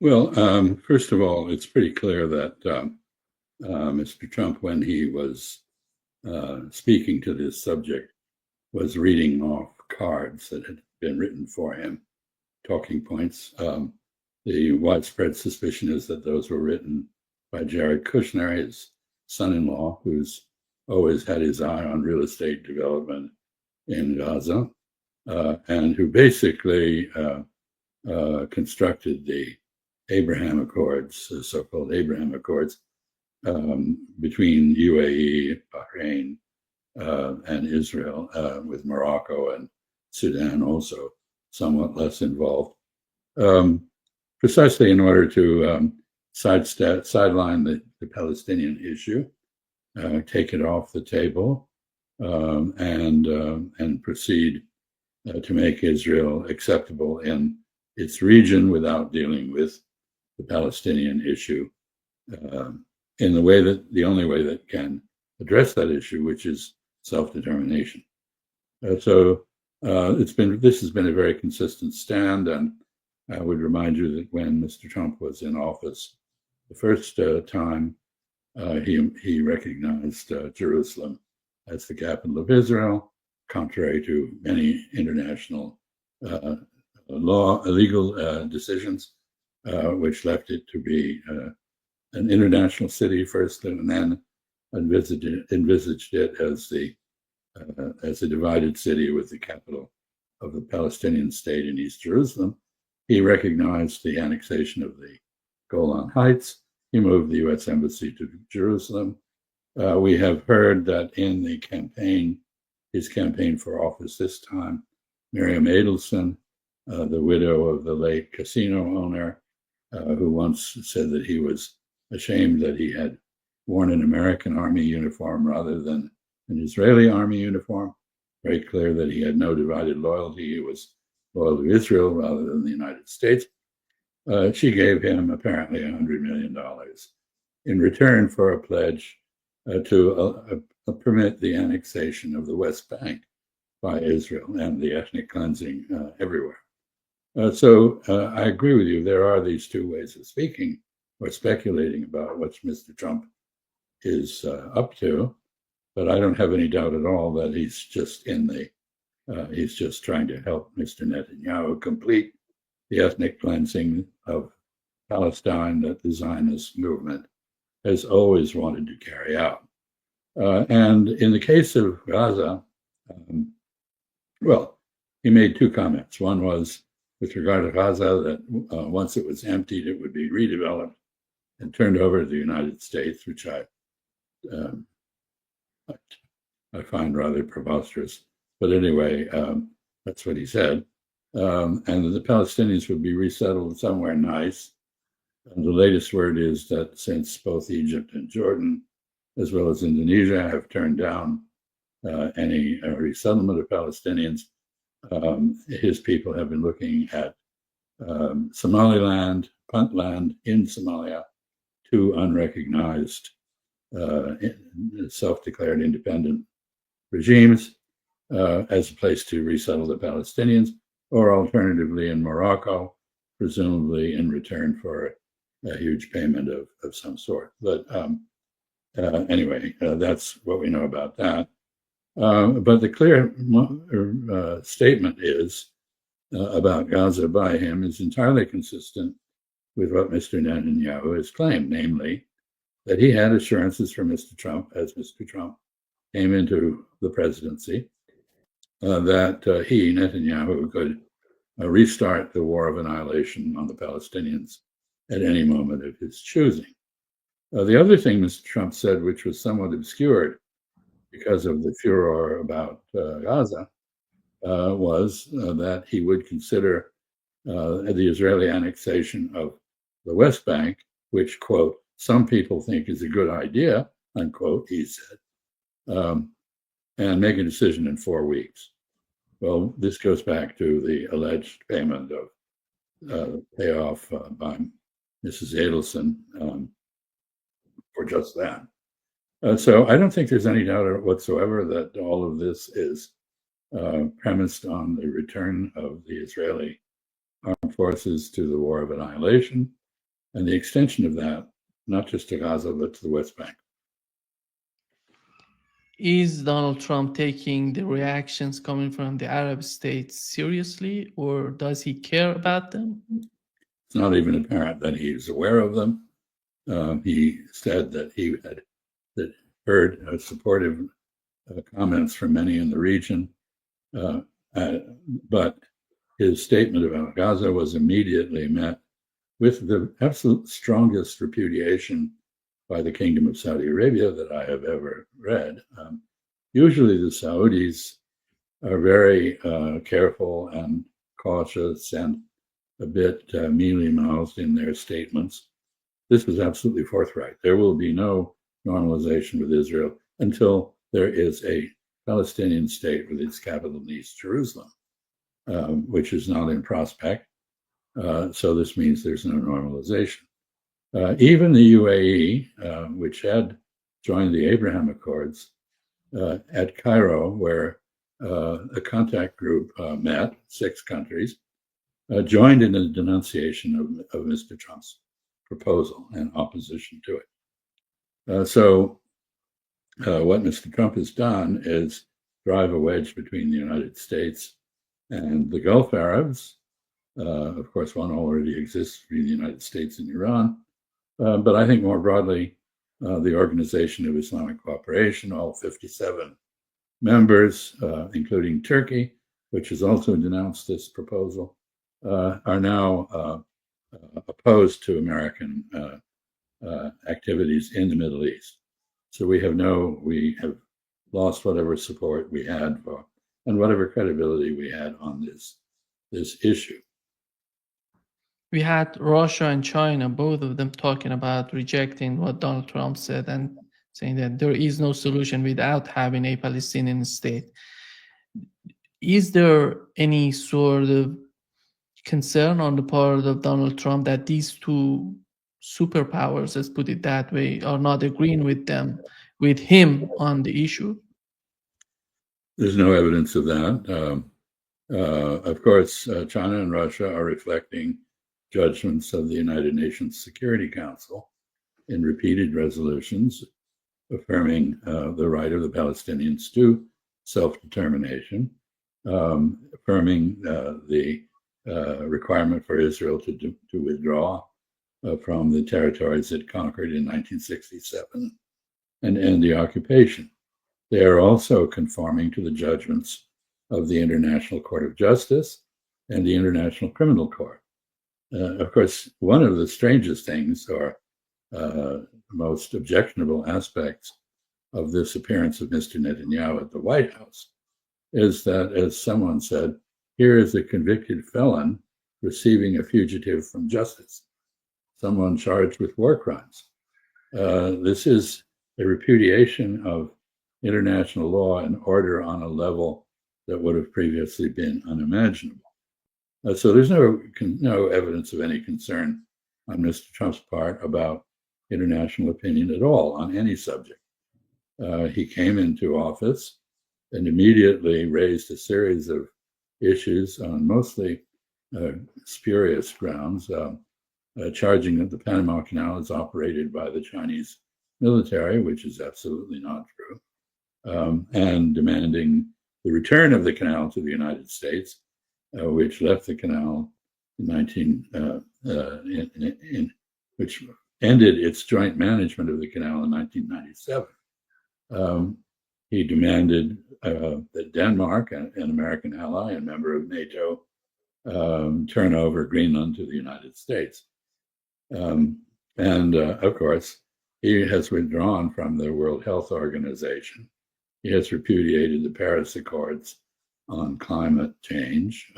Well, first of all, it's pretty clear that Mr. Trump, when he was speaking to this subject, was reading off cards that had been written for him, talking points. The widespread suspicion is that those were written by Jared Kushner, his son-in-law, who's always had his eye on real estate development in Gaza, and who basically constructed the Abraham Accords, the so-called Abraham Accords, between UAE, Bahrain, and Israel, with Morocco and Sudan also somewhat less involved, precisely in order to sideline the Palestinian issue, take it off the table, and proceed to make Israel acceptable in its region without dealing with the Palestinian issue in the only way that can address that issue, which is self-determination. So this has been a very consistent stand, and I would remind you that when Mr. Trump was in office the first time, he recognized Jerusalem as the capital of Israel, contrary to many international legal decisions, which left it to be an international city first, and then envisaged it as a divided city with the capital of the Palestinian state in East Jerusalem. He recognized the annexation of the Golan Heights. He moved the U.S. Embassy to Jerusalem. We have heard that in his campaign for office this time, Miriam Adelson, the widow of the late casino owner, who once said that he was ashamed that he had worn an American Army uniform rather than an Israeli Army uniform. Very clear that he had no divided loyalty. He was loyal to Israel rather than the United States. She gave him apparently $100 million in return for a pledge to permit the annexation of the West Bank by Israel and the ethnic cleansing everywhere. So I agree with you. There are these two ways of speaking or speculating about what Mr. Trump is up to, but I don't have any doubt at all that he's just he's just trying to help Mr. Netanyahu complete the ethnic cleansing of Palestine that the Zionist movement has always wanted to carry out. And in the case of Gaza, well, he made two comments. One was with regard to Gaza, that once it was emptied, it would be redeveloped and turned over to the United States, which I find rather preposterous. But anyway, that's what he said. And the Palestinians would be resettled somewhere nice. And the latest word is that since both Egypt and Jordan, as well as Indonesia, have turned down any resettlement of Palestinians, his people have been looking at Somaliland, Puntland in Somalia, two unrecognized self-declared independent regimes as a place to resettle the Palestinians, or alternatively in Morocco, presumably in return for a huge payment of some sort. But anyway, that's what we know about that. But the clear statement is about Gaza by him is entirely consistent with what Mr. Netanyahu has claimed, namely that he had assurances from Mr. Trump, as Mr. Trump came into the presidency, that he, Netanyahu, could restart the war of annihilation on the Palestinians at any moment of his choosing. The other thing Mr. Trump said, which was somewhat obscured because of the furor about Gaza, was that he would consider the Israeli annexation of the West Bank, which, quote, some people think is a good idea, unquote, he said, and make a decision in 4 weeks. Well, this goes back to the alleged payment of payoff by Mrs. Adelson for just that. So I don't think there's any doubt whatsoever that all of this is premised on the return of the Israeli armed forces to the war of annihilation. and the extension of that, not just to Gaza, but to the West Bank. Is Donald Trump taking the reactions coming from the Arab states seriously, or does he care about them? It's not even apparent that he's aware of them. He said that he had heard supportive comments from many in the region, but his statement about Gaza was immediately met with the absolute strongest repudiation by the Kingdom of Saudi Arabia that I have ever read. Usually the Saudis are very careful and cautious and a bit mealy-mouthed in their statements. This was absolutely forthright. There will be no normalization with Israel until there is a Palestinian state with its capital in East Jerusalem, which is not in prospect. So this means there's no normalization. Even the UAE, which had joined the Abraham Accords at Cairo, where a contact group met, 6 countries, joined in a denunciation of Mr. Trump's proposal and opposition to it. So what Mr. Trump has done is drive a wedge between the United States and the Gulf Arabs. Of course, one already exists between the United States and Iran. But I think more broadly, the Organization of Islamic Cooperation, all 57 members, including Turkey, which has also denounced this proposal, are now opposed to American activities in the Middle East. So we have lost whatever support we had for, and whatever credibility we had on this issue. We had Russia and China, both of them talking about rejecting what Donald Trump said and saying that there is no solution without having a Palestinian state. Is there any sort of concern on the part of Donald Trump that these two superpowers, let's put it that way, are not agreeing with him on the issue? There's no evidence of that. Of course, China and Russia are reflecting judgments of the United Nations Security Council in repeated resolutions affirming the right of the Palestinians to self-determination, affirming the requirement for Israel to withdraw from the territories it conquered in 1967 and end the occupation. They are also conforming to the judgments of the International Court of Justice and the International Criminal Court. Of course, one of the strangest things or most objectionable aspects of this appearance of Mr. Netanyahu at the White House is that, as someone said, here is a convicted felon receiving a fugitive from justice, someone charged with war crimes. This is a repudiation of international law and order on a level that would have previously been unimaginable. So there's no evidence of any concern on Mr. Trump's part about international opinion at all on any subject. He came into office and immediately raised a series of issues on mostly spurious grounds, charging that the Panama Canal is operated by the Chinese military, which is absolutely not true, and demanding the return of the canal to the United States, which left the canal which ended its joint management of the canal in 1997. He demanded that Denmark, an American ally and member of NATO, turn over Greenland to the United States. Of course, he has withdrawn from the World Health Organization. He has repudiated the Paris Accords on climate change.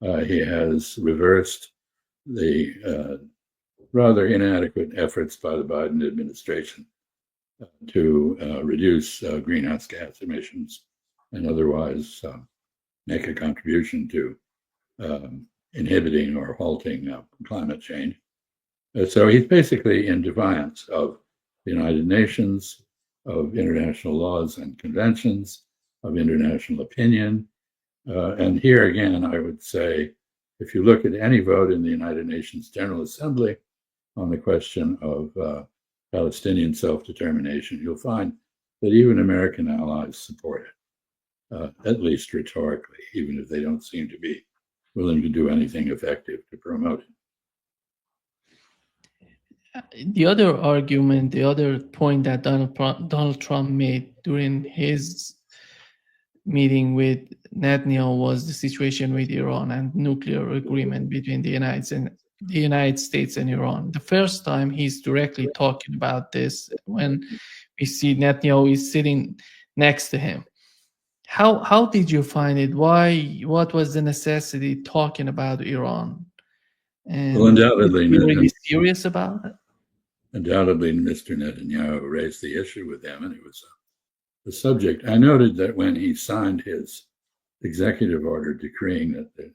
He has reversed the rather inadequate efforts by the Biden administration to reduce greenhouse gas emissions and otherwise make a contribution to inhibiting or halting climate change. So he's basically in defiance of the United Nations, of international laws and conventions, of international opinion. And here again, I would say, if you look at any vote in the United Nations General Assembly, on the question of Palestinian self-determination, you'll find that even American allies support it, at least rhetorically, even if they don't seem to be willing to do anything effective to promote it. The other argument, the other point that Donald Trump made during his meeting with Netanyahu was the situation with Iran and nuclear agreement between the United States and Iran. The first time he's directly talking about this when we see Netanyahu is sitting next to him. How did you find it? What was the necessity talking about Iran? And well, undoubtedly, were you serious about it? Undoubtedly, Mr. Netanyahu raised the issue with them, and it was the subject. I noted that when he signed his executive order decreeing that the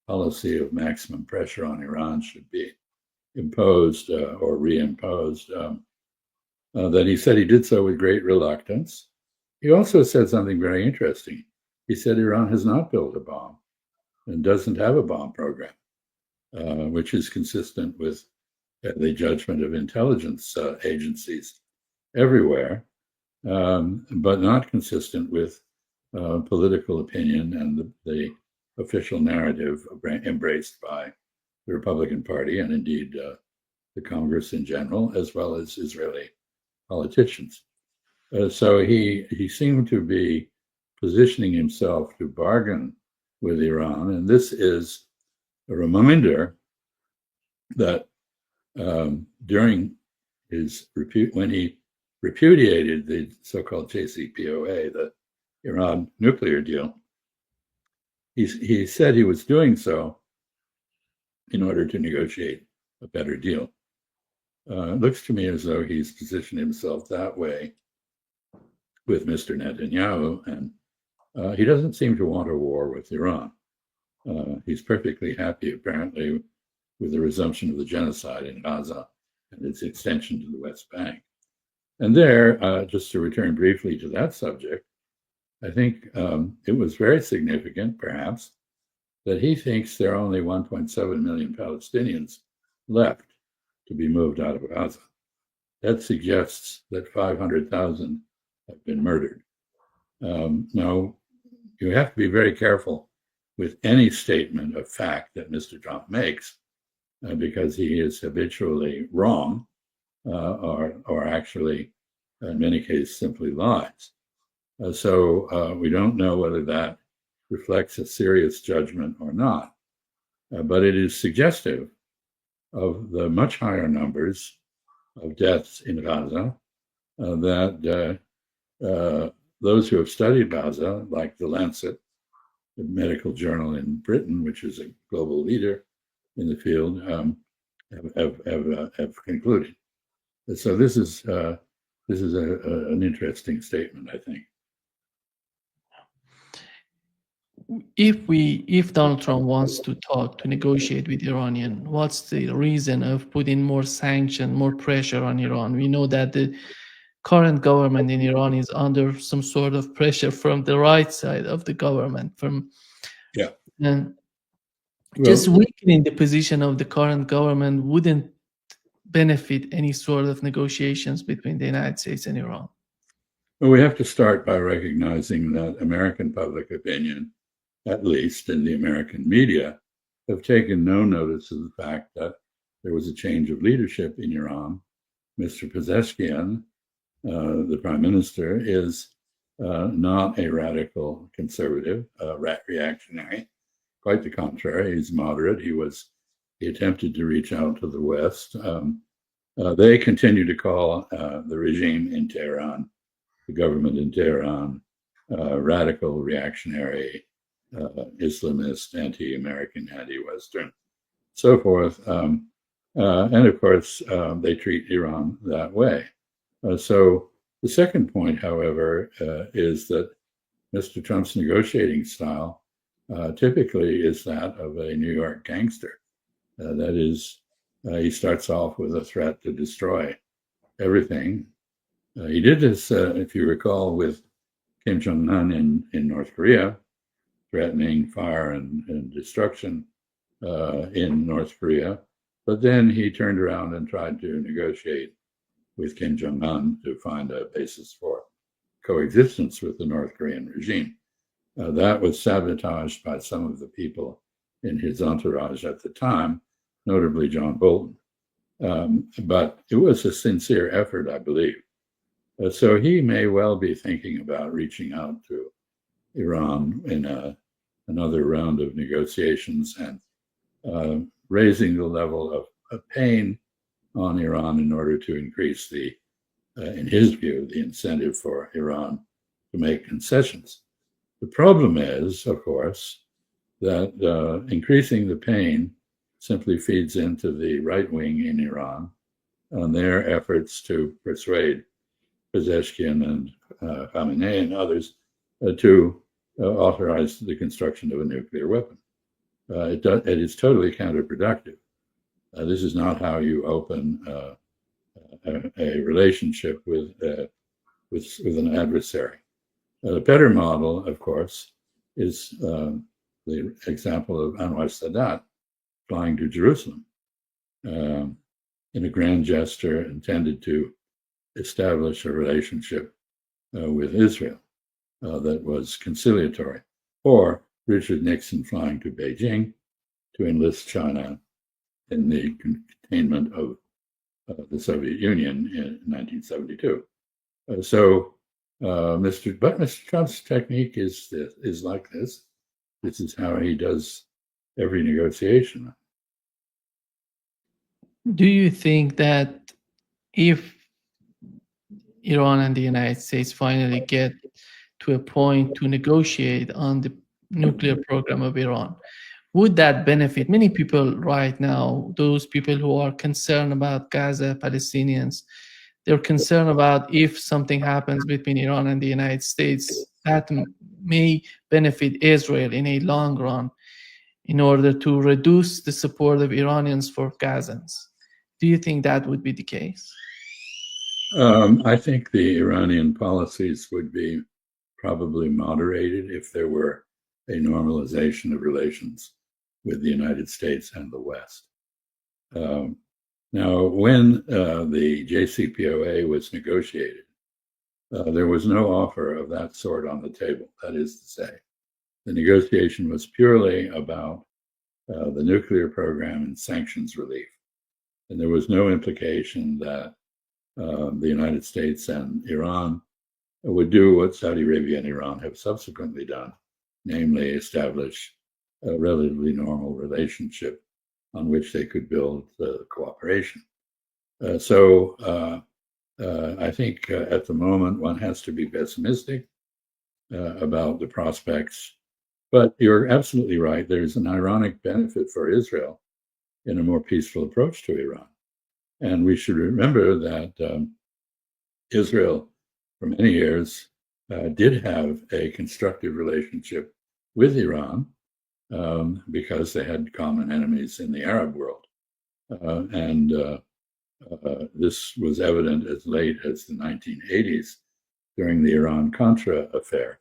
policy of maximum pressure on Iran should be imposed or reimposed, that he said he did so with great reluctance. He also said something very interesting. He said Iran has not built a bomb and doesn't have a bomb program, which is consistent with the judgment of intelligence agencies everywhere, but not consistent with political opinion and the official narrative embraced by the Republican Party and indeed the Congress in general, as well as Israeli politicians. So he seemed to be positioning himself to bargain with Iran, and this is a reminder that during his when he repudiated the so-called JCPOA, the Iran nuclear deal, he said he was doing so in order to negotiate a better deal. It looks to me as though he's positioned himself that way with Mr. Netanyahu, and he doesn't seem to want a war with Iran. He's perfectly happy, apparently, with the resumption of the genocide in Gaza and its extension to the West Bank. And there, just to return briefly to that subject, I think it was very significant, perhaps, that he thinks there are only 1.7 million Palestinians left to be moved out of Gaza. That suggests that 500,000 have been murdered. Now, you have to be very careful with any statement of fact that Mr. Trump makes, because he is habitually wrong, or actually, in many cases, simply lies. So we don't know whether that reflects a serious judgment or not, but it is suggestive of the much higher numbers of deaths in Gaza that those who have studied Gaza, like the Lancet, the medical journal in Britain, which is a global leader in the field, have concluded. So this is an interesting statement, I think. If Donald Trump wants to talk, to negotiate with Iranian, what's the reason of putting more sanction, more pressure on Iran? We know that the current government in Iran is under some sort of pressure from the right side of the government, and just weakening the position of the current government wouldn't benefit any sort of negotiations between the United States and Iran. Well, we have to start by recognizing that American public opinion, at least in the American media, have taken no notice of the fact that there was a change of leadership in Iran. Mr. Pezeshkian, the prime minister, is not a radical conservative, reactionary. Quite the contrary, he's moderate. He attempted to reach out to the West. They continue to call the regime in Tehran, the government in Tehran, radical, reactionary, Islamist, anti-American, anti-Western, so forth. And of course, they treat Iran that way. So the second point, however, is that Mr. Trump's negotiating style typically is that of a New York gangster. That is, he starts off with a threat to destroy everything. He did this, if you recall, with Kim Jong-un in North Korea, threatening fire and destruction in North Korea. But then he turned around and tried to negotiate with Kim Jong-un to find a basis for coexistence with the North Korean regime. That was sabotaged by some of the people in his entourage at the time, notably John Bolton. But it was a sincere effort, I believe. So he may well be thinking about reaching out to Iran in another round of negotiations and raising the level of pain on Iran in order to increase in his view, the incentive for Iran to make concessions. The problem is, of course, that increasing the pain simply feeds into the right wing in Iran on their efforts to persuade Pezeshkian and Khamenei and others to authorize the construction of a nuclear weapon. It is totally counterproductive. This is not how you open a relationship with an adversary. A better model, of course, is the example of Anwar Sadat flying to Jerusalem in a grand gesture intended to establish a relationship with Israel that was conciliatory, or Richard Nixon flying to Beijing to enlist China in the containment of the Soviet Union in 1972. Mr. Trump's technique is like this. This is how he does every negotiation. Do you think that if Iran and the United States finally get to a point to negotiate on the nuclear program of Iran, would that benefit many people right now, those people who are concerned about Gaza, Palestinians? They're concerned about if something happens between Iran and the United States, that may benefit Israel in a long run in order to reduce the support of Iranians for Gazans. Do you think that would be the case? I think the Iranian policies would be probably moderated if there were a normalization of relations with the United States and the West. Now, when the JCPOA was negotiated, there was no offer of that sort on the table. That is to say, the negotiation was purely about the nuclear program and sanctions relief. And there was no implication that the United States and Iran would do what Saudi Arabia and Iran have subsequently done, namely establish a relatively normal relationship on which they could build cooperation. I think at the moment one has to be pessimistic about the prospects. But you're absolutely right. There's an ironic benefit for Israel in a more peaceful approach to Iran. And we should remember that Israel, for many years, did have a constructive relationship with Iran because they had common enemies in the Arab world. This was evident as late as the 1980s during the Iran-Contra affair,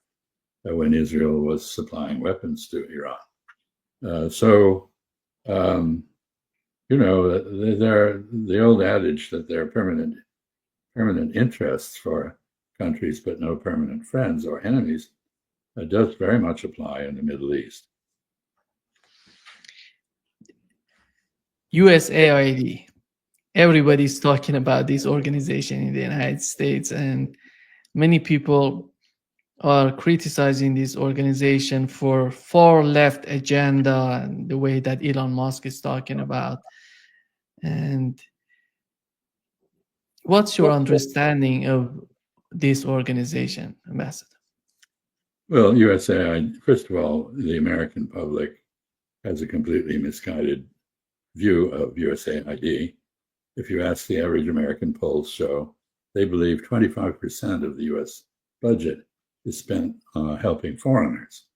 when Israel was supplying weapons to Iran. The old adage that there are permanent interests for countries but no permanent friends or enemies does very much apply in the Middle East. USAID. Everybody's talking about this organization in the United States, and many people are criticizing this organization for far left agenda and the way that Elon Musk is talking about. And what's your understanding of this organization, Ambassador? Well, USAID, first of all, the American public has a completely misguided view of USAID. If you ask the average American, polls show they believe 25% of the US budget is spent helping foreigners,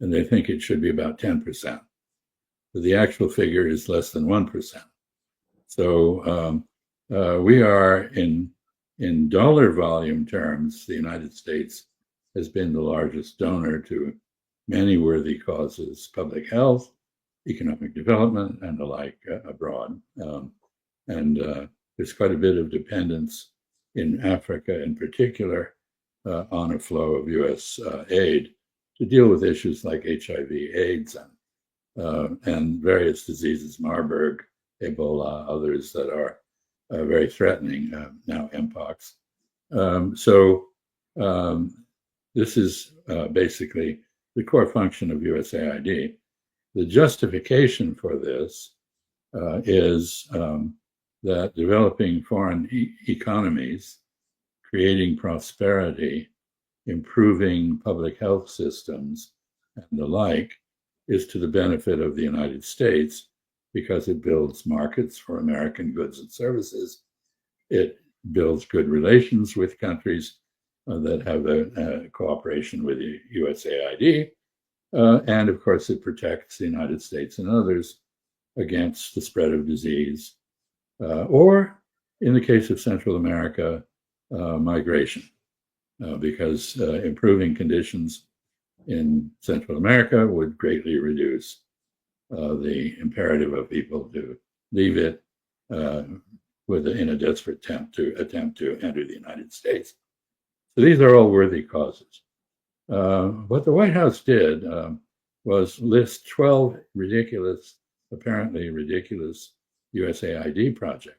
and they think it should be about 10%. But the actual figure is less than 1%. So we are in dollar volume terms, the United States has been the largest donor to many worthy causes: public health, economic development and the like abroad. There's quite a bit of dependence in Africa in particular on a flow of U.S. aid to deal with issues like HIV, AIDS, and various diseases, Marburg, Ebola, others that are very threatening, now Mpox. This is basically the core function of USAID. The justification for this is that developing foreign economies, creating prosperity, improving public health systems, and the like, is to the benefit of the United States because it builds markets for American goods and services. It builds good relations with countries that have a cooperation with the USAID. And of course, it protects the United States and others against the spread of disease, or in the case of Central America, migration, because improving conditions in Central America would greatly reduce the imperative of people to leave it in a desperate attempt to enter the United States. So these are all worthy causes. What the White House did was list 12 apparently ridiculous USAID projects.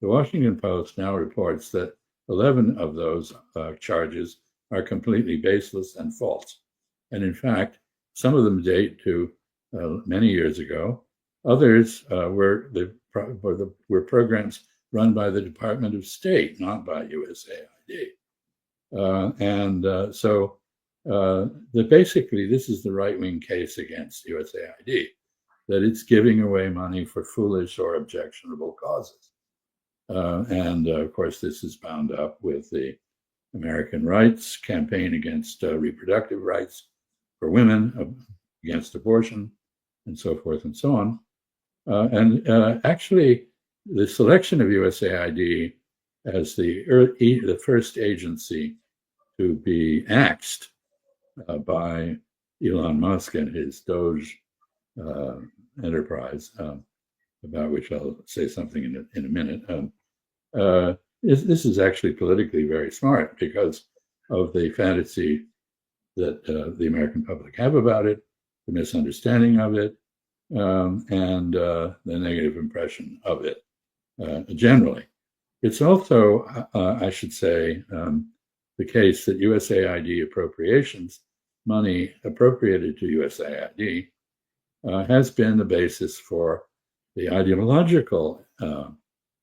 The Washington Post now reports that 11 of those charges are completely baseless and false. And in fact, some of them date to many years ago. Others were programs run by the Department of State, not by USAID. Basically, this is the right-wing case against USAID, that it's giving away money for foolish or objectionable causes. Of course, this is bound up with the American Rights Campaign against reproductive rights for women, against abortion, and so forth and so on. Actually, the selection of USAID as the first agency to be axed by Elon Musk and his Doge enterprise, about which I'll say something in a minute. This is actually politically very smart because of the fantasy that the American public have about it, the misunderstanding of it, and the negative impression of it generally. It's also, I should say, the case that USAID appropriations, money appropriated to USAID, has been the basis for the ideological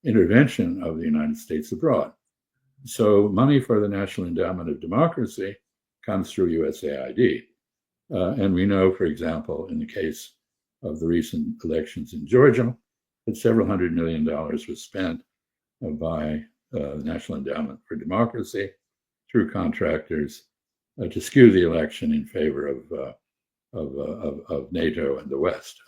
intervention of the United States abroad. So money for the National Endowment of Democracy comes through USAID. And we know, for example, in the case of the recent elections in Georgia, that several $100 million was spent by the National Endowment for Democracy through contractors to skew the election in favor of NATO and the West.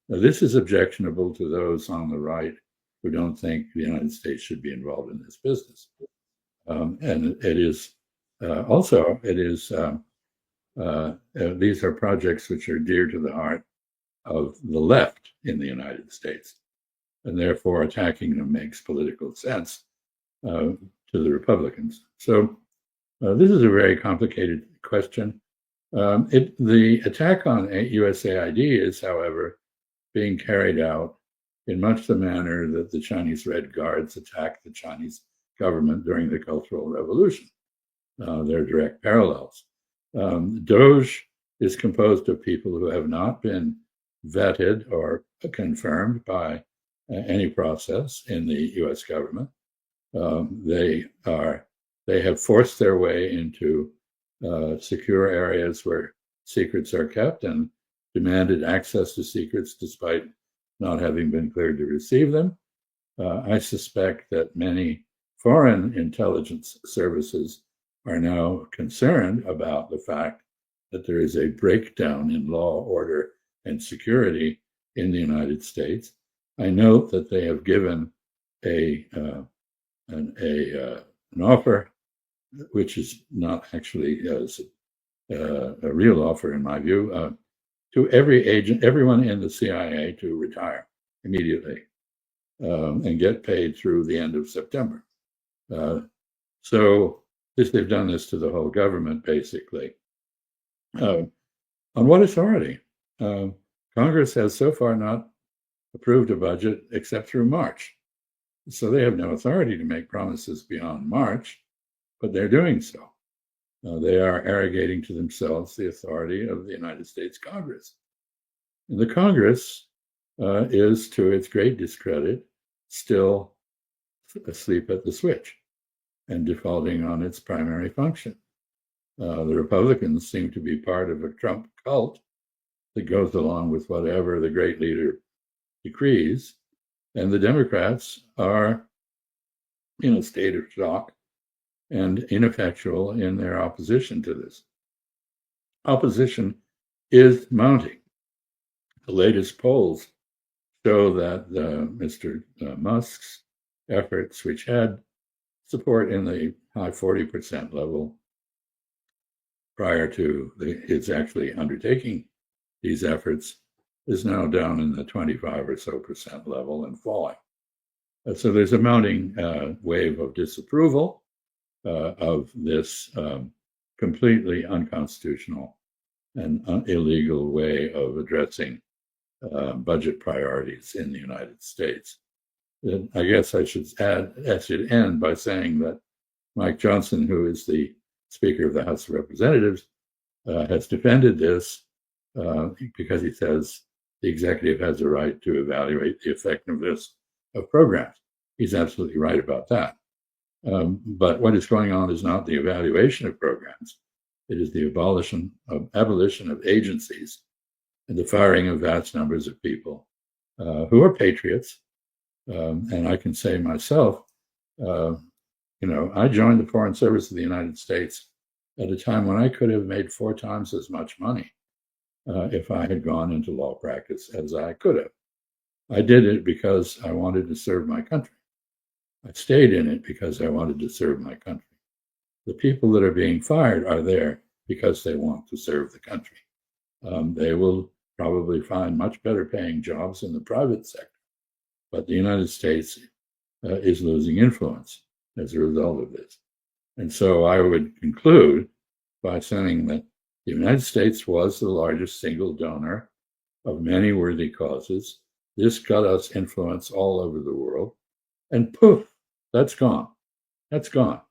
This is objectionable to those on the right who don't think the United States should be involved in this business. And it is these are projects which are dear to the heart of the left in the United States, and therefore attacking them makes political sense to the Republicans. So this is a very complicated question. The attack on USAID is, however, being carried out in much the manner that the Chinese Red Guards attacked the Chinese government during the Cultural Revolution. They're direct parallels. Doge is composed of people who have not been vetted or confirmed by any process in the U.S. government. They have forced their way into secure areas where secrets are kept and demanded access to secrets despite not having been cleared to receive them. I suspect that many foreign intelligence services are now concerned about the fact that there is a breakdown in law, order, and security in the United States. I note that they have given an offer, which is not actually a real offer, in my view, to everyone in the CIA to retire immediately and get paid through the end of September. So they've done this to the whole government, basically. On what authority? Congress has so far not approved a budget except through March. So they have no authority to make promises beyond March, but they're doing so. They are arrogating to themselves the authority of the United States Congress. And the Congress is, to its great discredit, still asleep at the switch and defaulting on its primary function. The Republicans seem to be part of a Trump cult that goes along with whatever the great leader decrees, and the Democrats are in a state of shock and ineffectual in their opposition to this. Opposition is mounting. The latest polls show that Mr. Musk's efforts, which had support in the high 40% level prior to his actually undertaking these efforts, is now down in the 25 or so % level and falling. So there's a mounting wave of disapproval of this completely unconstitutional and illegal way of addressing budget priorities in the United States. And I guess I should end by saying that Mike Johnson, who is the Speaker of the House of Representatives, has defended this because he says the executive has a right to evaluate the effectiveness of programs. He's absolutely right about that. But what is going on is not the evaluation of programs. It is the abolition of agencies and the firing of vast numbers of people who are patriots. And I can say myself, I joined the Foreign Service of the United States at a time when I could have made 4 times as much money if I had gone into law practice as I could have. I did it because I wanted to serve my country. I stayed in it because I wanted to serve my country. The people that are being fired are there because they want to serve the country. They will probably find much better paying jobs in the private sector, but the United States is losing influence as a result of this. And so I would conclude by saying that the United States was the largest single donor of many worthy causes. This got us influence all over the world. And poof, that's gone. That's gone.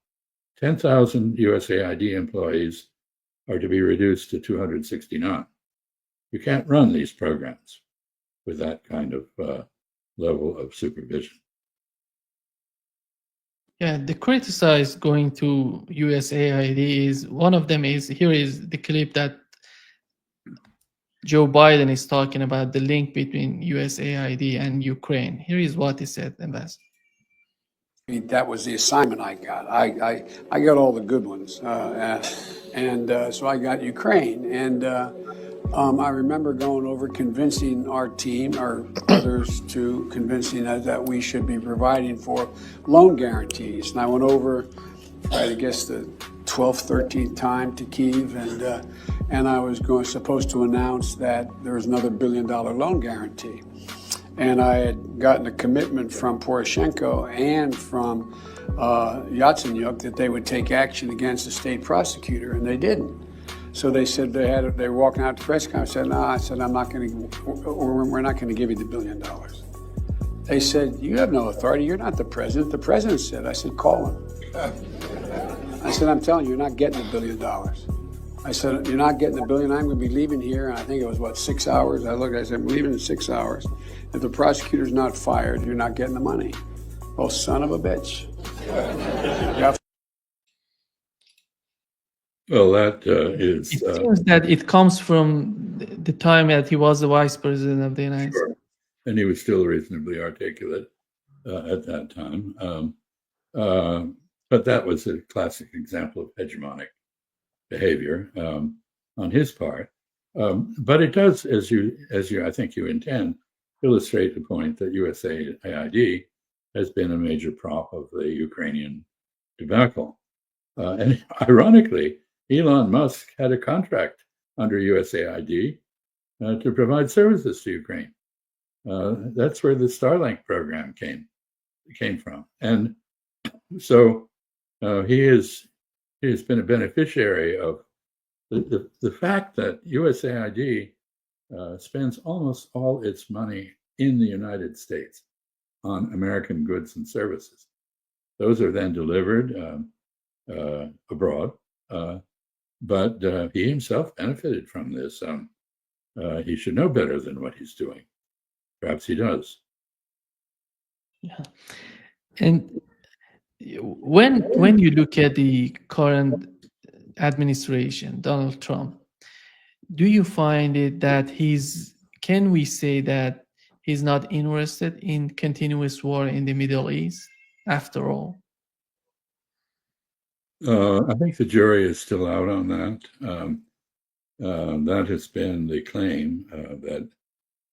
10,000 USAID employees are to be reduced to 269. You can't run these programs with that kind of level of supervision. Yeah, the criticize going to USAID is, one of them is, here is the clip that Joe Biden is talking about the link between USAID and Ukraine. Here is what he said, Ambassador. That was the assignment I got. I got all the good ones. So I got Ukraine. And I remember going over convincing our team, or others, to convincing us that we should be providing for loan guarantees. And I went over, I guess, the 12th, 13th time to Kyiv, and I was supposed to announce that there was another $1 billion loan guarantee. And I had gotten a commitment from Poroshenko and from Yatsenyuk that they would take action against the state prosecutor, and they didn't. So they said they were walking out to press conference. I said, no, we're not going to give you the $1 billion. They said, you have no authority. You're not the president. The president said. I said, call him. I said, I'm telling you, you're not getting $1 billion. I said, you're not getting $1 billion. I'm going to be leaving here. And I think it was, 6 hours? I said, I'm leaving in 6 hours. If the prosecutor's not fired, you're not getting the money. Oh, son of a bitch. Well, that is... It seems that it comes from the time that he was the vice president of the United States. And he was still reasonably articulate at that time. But that was a classic example of hegemonic behavior on his part. But it does, as you I think you intend, illustrate the point that USAID has been a major prop of the Ukrainian debacle. And ironically, Elon Musk had a contract under USAID to provide services to Ukraine. That's where the Starlink program came from. And so he has been a beneficiary of the fact that USAID spends almost all its money in the United States on American goods and services. Those are then delivered abroad, but he himself benefited from this. He should know better than what he's doing. Perhaps he does. Yeah. And when you look at the current administration, Donald Trump, do you find it that can we say that he's not interested in continuous war in the Middle East after all? I think the jury is still out on that. That has been the claim, that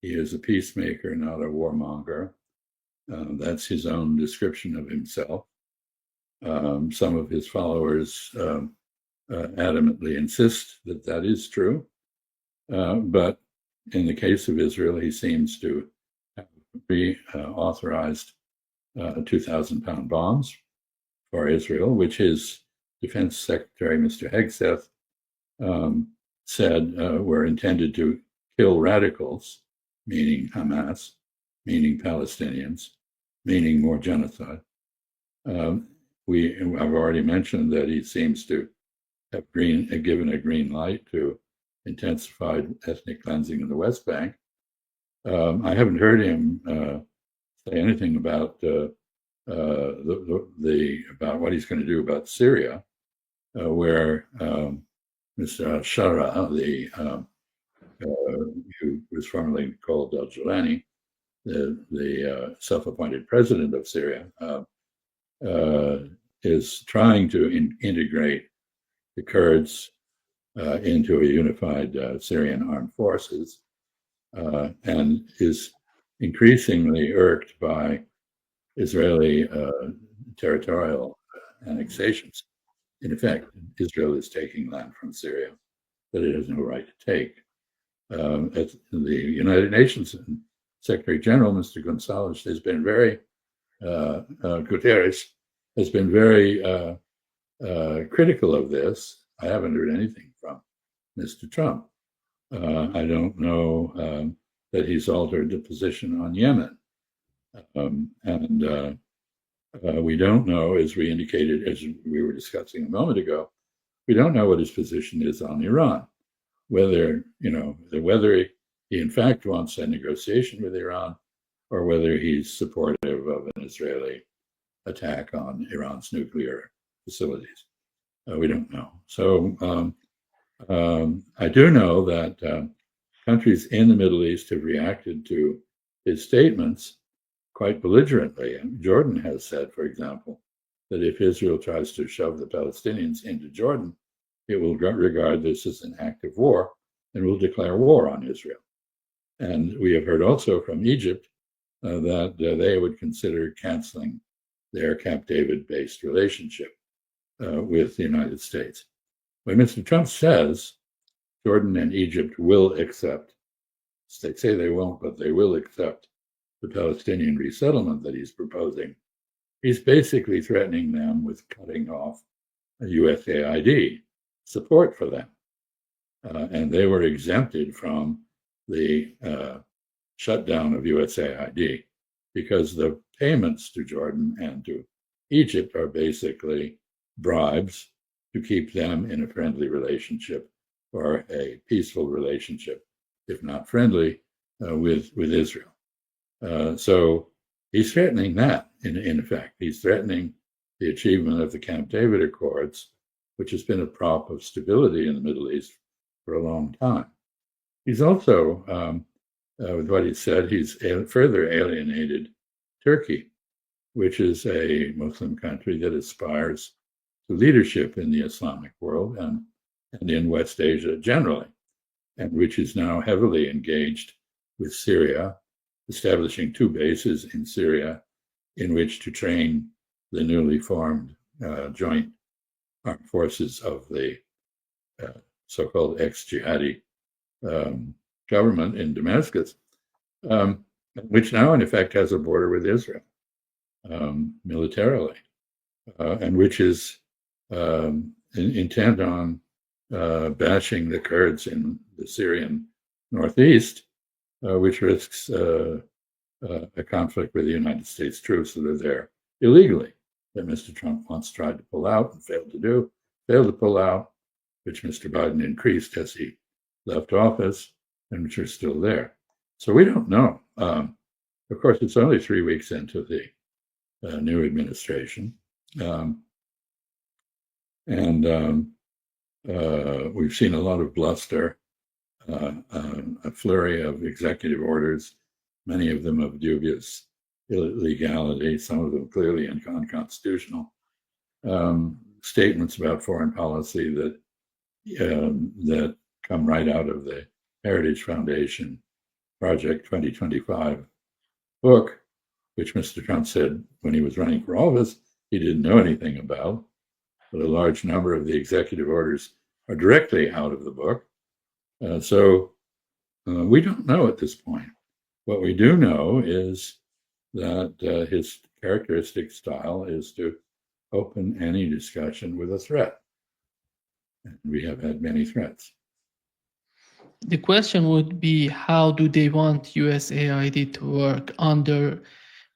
he is a peacemaker, not a warmonger. That's his own description of himself. Some of his followers adamantly insist that that is true. But in the case of Israel, he seems to have reauthorized 2,000-pound bombs for Israel, which his Defense Secretary, Mr. Hegseth, said were intended to kill radicals, meaning Hamas, meaning Palestinians, meaning more genocide. I've already mentioned that he seems to have given a green light to intensified ethnic cleansing in the West Bank. I haven't heard him say anything about about what he's going to do about Syria, where Mr. Shara, who was formerly called al-Jilani, the self-appointed president of Syria, is trying to integrate the Kurds into a unified Syrian armed forces, and is increasingly irked by Israeli territorial annexations. In effect, Israel is taking land from Syria that it has no right to take. At the United Nations Secretary General, Mr. Gonzalez, has been very, Guterres has been very critical of this. I haven't heard anything from Mr. Trump. I don't know that he's altered the position on Yemen. We don't know, as we indicated, as we were discussing a moment ago, we don't know what his position is on Iran. Whether he in fact wants a negotiation with Iran, or whether he's supportive of an Israeli attack on Iran's nuclear facilities. We don't know. So I do know that countries in the Middle East have reacted to his statements quite belligerently. And Jordan has said, for example, that if Israel tries to shove the Palestinians into Jordan, it will regard this as an act of war and will declare war on Israel. And we have heard also from Egypt that they would consider canceling their Camp David-based relationship with the United States. When Mr. Trump says Jordan and Egypt will accept, they say they won't, but they will accept the Palestinian resettlement that he's proposing, he's basically threatening them with cutting off a USAID support for them. And they were exempted from the shutdown of USAID because the payments to Jordan and to Egypt are basically bribes to keep them in a friendly relationship or a peaceful relationship, if not friendly, with Israel. So he's threatening that, in effect. He's threatening the achievement of the Camp David Accords, which has been a prop of stability in the Middle East for a long time. He's also, with what he said, he's further alienated Turkey, which is a Muslim country that aspires to leadership in the Islamic world and in West Asia generally, and which is now heavily engaged with Syria, establishing 2 bases in Syria in which to train the newly formed joint armed forces of the so-called ex-jihadi government in Damascus, which now in effect has a border with Israel militarily, and which is intent on bashing the Kurds in the Syrian northeast, which risks a conflict with the United States troops that are there illegally, that Mr. Trump once tried to pull out and failed to pull out, which Mr. Biden increased as he left office, and which are still there. So we don't know. Of course, it's only 3 weeks into the new administration. We've seen a lot of bluster, a flurry of executive orders, many of them of dubious illegality, some of them clearly unconstitutional, statements about foreign policy that come right out of the Heritage Foundation Project 2025 book, which Mr. Trump said when he was running for office he didn't know anything about. But a large number of the executive orders are directly out of the book. So we don't know at this point. What we do know is that his characteristic style is to open any discussion with a threat. And we have had many threats. The question would be, how do they want USAID to work under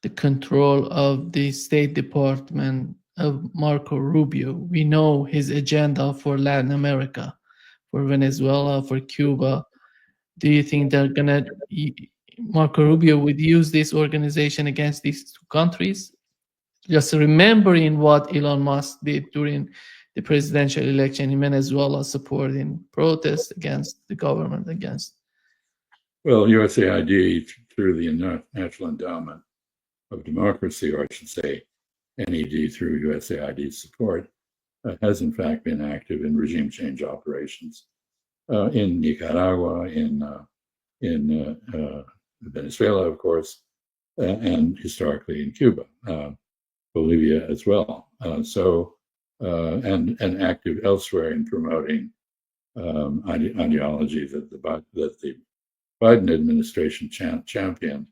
the control of the State Department of Marco Rubio? We know his agenda for Latin America, for Venezuela, for Cuba. Do you think Marco Rubio would use this organization against these two countries? Just remembering what Elon Musk did during the presidential election in Venezuela, supporting protests against the government, Well, USAID, through the National Endowment of Democracy, or I should say NED through USAID's support, has in fact been active in regime change operations in Nicaragua, in Venezuela, of course, and historically in Cuba, Bolivia as well. And active elsewhere in promoting ideology that the Biden administration championed,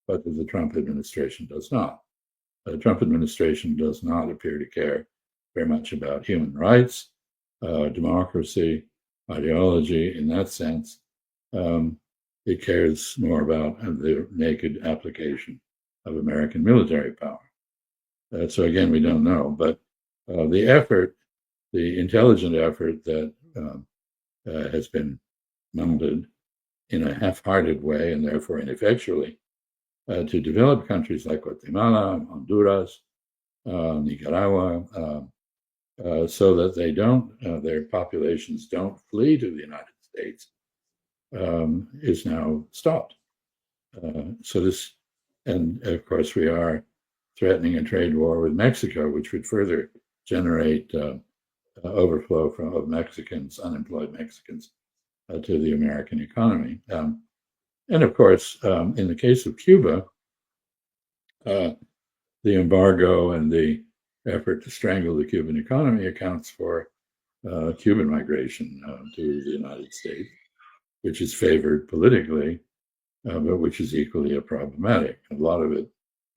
but that the Trump administration does not. The Trump administration does not appear to care very much about human rights, democracy, ideology in that sense. It cares more about the naked application of American military power. So again, we don't know, but the intelligent effort that has been mounted in a half-hearted way and therefore ineffectually to develop countries like Guatemala, Honduras, Nicaragua, so that they their populations don't flee to the United States, is now stopped. And of course we are threatening a trade war with Mexico, which would further generate overflow of Mexicans, unemployed Mexicans, to the American economy. And of course, in the case of Cuba, the embargo and the effort to strangle the Cuban economy accounts for Cuban migration to the United States, which is favored politically, but which is equally problematic. A lot of it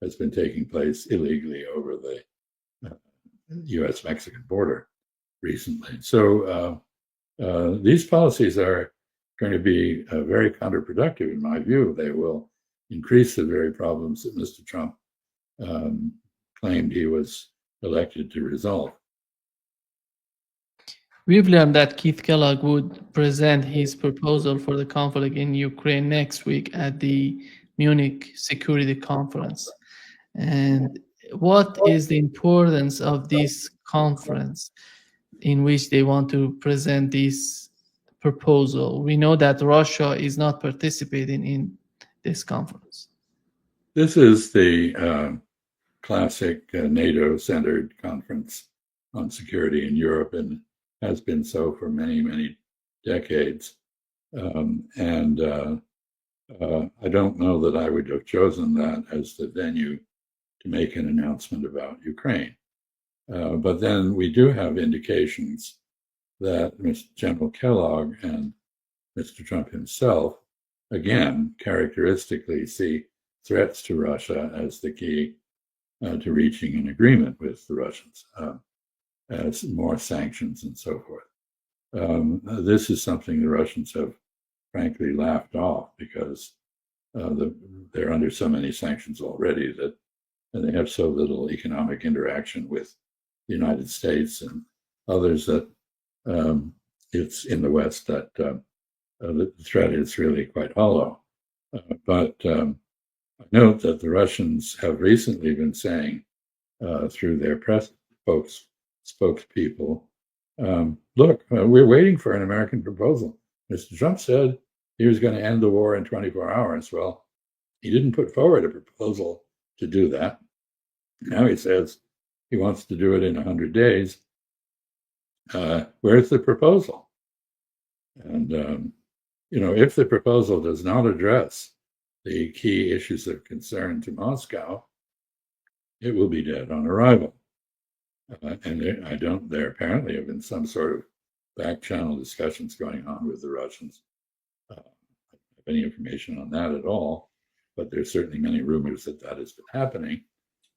has been taking place illegally over the U.S.-Mexican border recently. So these policies are going to be very counterproductive, in my view. They will increase the very problems that Mr. Trump claimed he was elected to resolve. We've learned that Keith Kellogg would present his proposal for the conflict in Ukraine next week at the Munich Security Conference. And what is the importance of this conference in which they want to present this proposal? We know that Russia is not participating in this conference. This is the classic NATO-centered conference on security in Europe, and has been so for many, many decades. I don't know that I would have chosen that as the venue to make an announcement about Ukraine. But then we do have indications that Mr. General Kellogg and Mr. Trump himself, again, characteristically see threats to Russia as the key to reaching an agreement with the Russians, as more sanctions and so forth. This is something the Russians have frankly laughed off because they're under so many sanctions already that they have so little economic interaction with the United States and others that it's in the West that the threat is really quite hollow. But I note that the Russians have recently been saying through their press spokespeople, look, we're waiting for an American proposal. Mr. Trump said he was going to end the war in 24 hours. Well, he didn't put forward a proposal to do that. Now he says he wants to do it in 100 days. Where's the proposal? And, if the proposal does not address the key issues of concern to Moscow, it will be dead on arrival. And there apparently have been some sort of back channel discussions going on with the Russians. I don't have any information on that at all, but there's certainly many rumors that has been happening.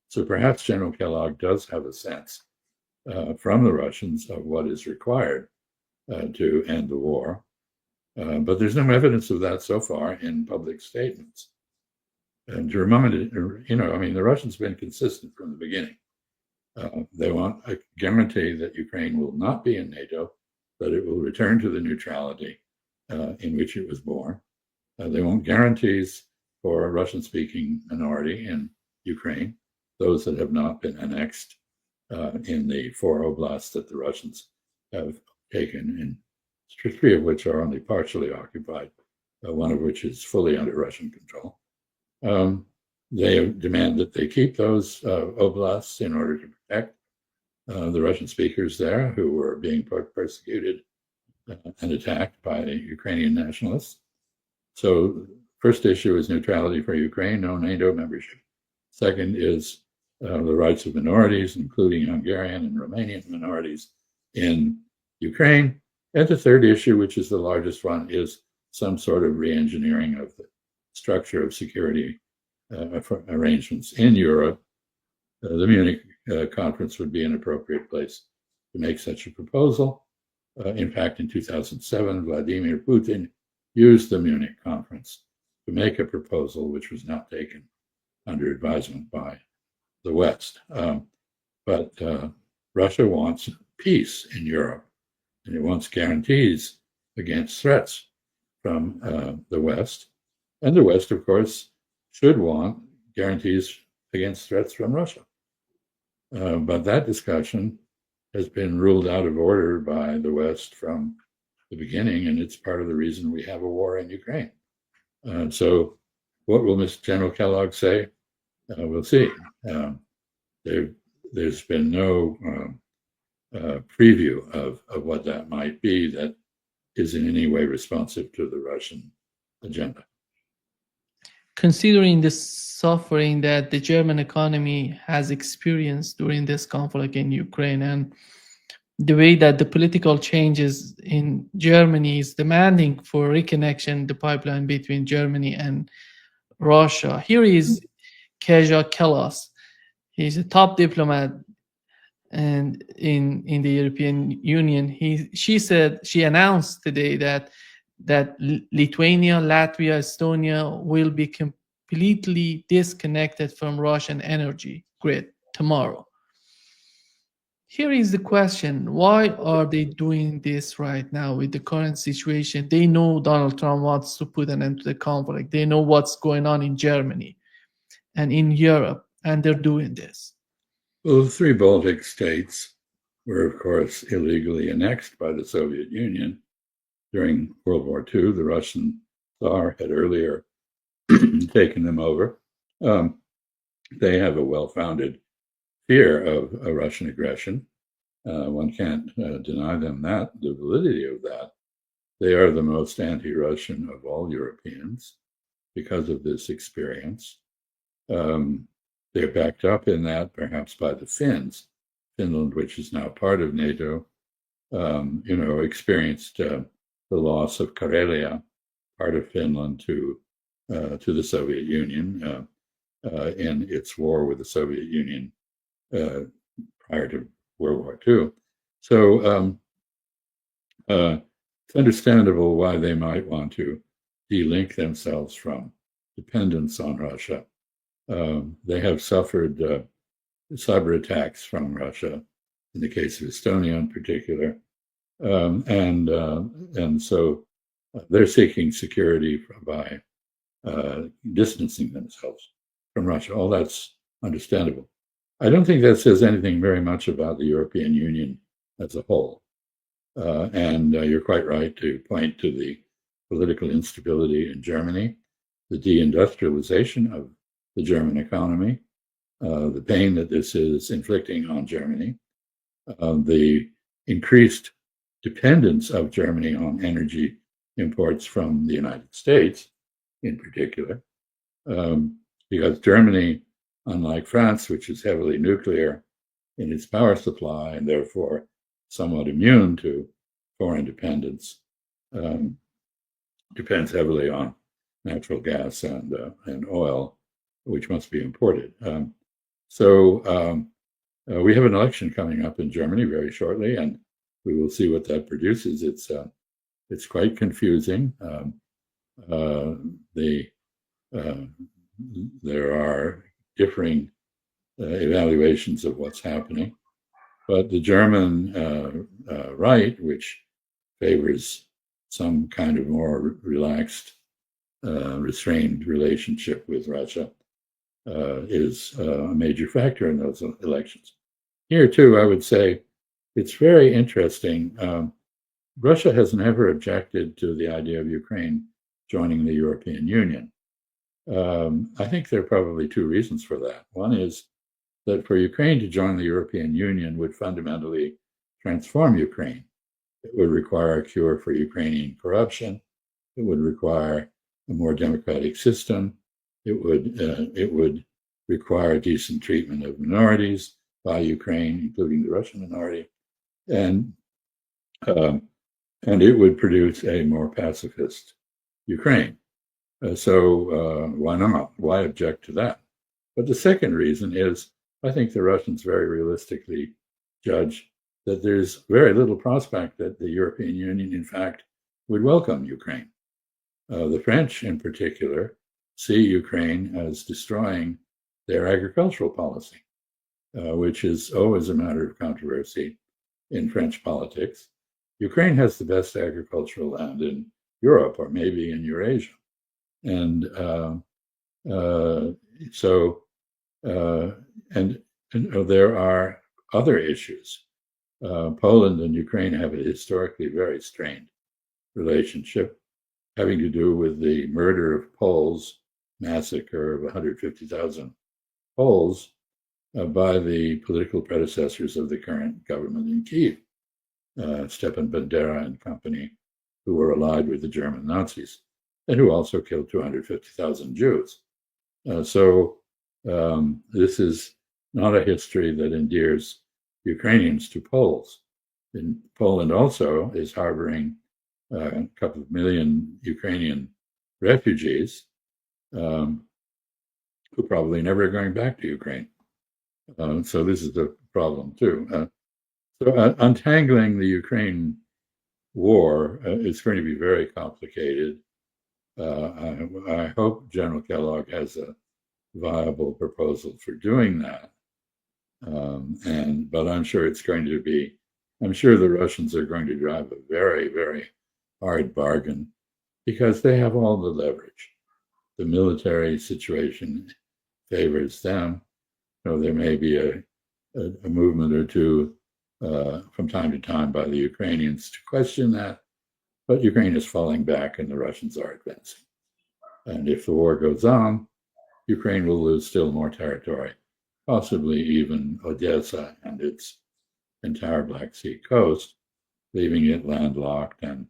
So perhaps General Kellogg does have a sense from the Russians of what is required to end the war. But there's no evidence of that so far in public statements. And to remind it, the Russians have been consistent from the beginning. They want a guarantee that Ukraine will not be in NATO, that it will return to the neutrality in which it was born. They want guarantees for a Russian-speaking minority in Ukraine, those that have not been annexed in the 4 oblasts that the Russians have taken, and 3 of which are only partially occupied, one of which is fully under Russian control. They demand that they keep those oblasts in order to protect the Russian speakers there who were being persecuted and attacked by Ukrainian nationalists. So first issue is neutrality for Ukraine, no NATO membership. Second is the rights of minorities, including Hungarian and Romanian minorities in Ukraine. And the third issue, which is the largest one, is some sort of re-engineering of the structure of security arrangements in Europe. The Munich conference would be an appropriate place to make such a proposal. In fact, in 2007, Vladimir Putin used the Munich conference to make a proposal which was not taken under advisement by the West. But Russia wants peace in Europe, and it wants guarantees against threats from the West. And the West, of course, should want guarantees against threats from Russia. But that discussion has been ruled out of order by the West from the beginning, and it's part of the reason we have a war in Ukraine. So what will Mr. General Kellogg say? We'll see. There's been no preview of what that might be that is in any way responsive to the Russian agenda. Considering the suffering that the German economy has experienced during this conflict in Ukraine and the way that the political changes in Germany is demanding for reconnection, the pipeline between Germany and Russia. Here is Kaja Kallas. He's a top diplomat and in the European Union. She announced today that Lithuania, Latvia, Estonia will be completely disconnected from Russian energy grid tomorrow. Here is the question: why are they doing this right now with the current situation? They know Donald Trump wants to put an end to the conflict. They know what's going on in Germany and in Europe, and they're doing this. Well, the 3 Baltic states were, of course, illegally annexed by the Soviet Union. During World War II, the Russian Tsar had earlier taken them over. They have a well-founded fear of a Russian aggression. One can't deny them the validity of that. They are the most anti-Russian of all Europeans because of this experience. They're backed up in that perhaps by the Finns. Finland, which is now part of NATO, experienced the loss of Karelia, part of Finland, to the Soviet Union in its war with the Soviet Union prior to World War II. So it's understandable why they might want to de-link themselves from dependence on Russia. They have suffered cyber attacks from Russia, in the case of Estonia in particular, and so they're seeking security by distancing themselves from Russia. All that's understandable. I don't think that says anything very much about the European Union as a whole. And you're quite right to point to the political instability in Germany, the deindustrialization of the German economy, the pain that this is inflicting on Germany, the increased dependence of Germany on energy imports from the United States in particular, because Germany, unlike France, which is heavily nuclear in its power supply and therefore somewhat immune to foreign dependence, depends heavily on natural gas and oil, which must be imported. So we have an election coming up in Germany very shortly, and we will see what that produces. It's quite confusing. There are differing evaluations of what's happening, but the German right, which favors some kind of more relaxed, restrained relationship with Russia, is a major factor in those elections. Here, too, I would say it's very interesting. Russia has never objected to the idea of Ukraine joining the European Union. I think there are probably two reasons for that. One is that for Ukraine to join the European Union would fundamentally transform Ukraine. It would require a cure for Ukrainian corruption. It would require a more democratic system. It would require decent treatment of minorities by Ukraine, including the Russian minority, and it would produce a more pacifist Ukraine. So why not? Why object to that? But the second reason is, I think the Russians very realistically judge that there's very little prospect that the European Union, in fact, would welcome Ukraine. The French, in particular, see Ukraine as destroying their agricultural policy, which is always a matter of controversy in French politics. Ukraine has the best agricultural land in Europe, or maybe in Eurasia. And there are other issues. Poland and Ukraine have a historically very strained relationship, having to do with the murder of Poles, massacre of 150,000 Poles by the political predecessors of the current government in Kyiv, Stepan Bandera and company, who were allied with the German Nazis, and who also killed 250,000 Jews. So this is not a history that endears Ukrainians to Poles. And Poland also is harboring a couple of million Ukrainian refugees who probably never are going back to Ukraine. So this is the problem too. So untangling the Ukraine war is going to be very complicated. I hope General Kellogg has a viable proposal for doing that. But I'm sure I'm sure the Russians are going to drive a very, very hard bargain because they have all the leverage. The military situation favors them. There may be a movement or two from time to time by the Ukrainians to question that, but Ukraine is falling back and the Russians are advancing. And if the war goes on, Ukraine will lose still more territory, possibly even Odessa and its entire Black Sea coast, leaving it landlocked and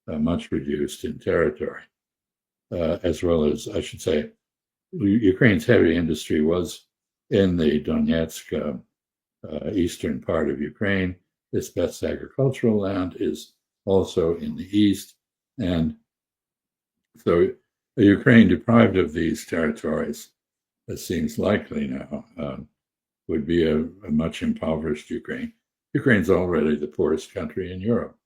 much reduced in territory. As well as, I should say, Ukraine's heavy industry was in the Donetsk eastern part of Ukraine, its best agricultural land is also in the east. And so a Ukraine deprived of these territories, it seems likely now, would be a much impoverished Ukraine. Ukraine's already the poorest country in Europe.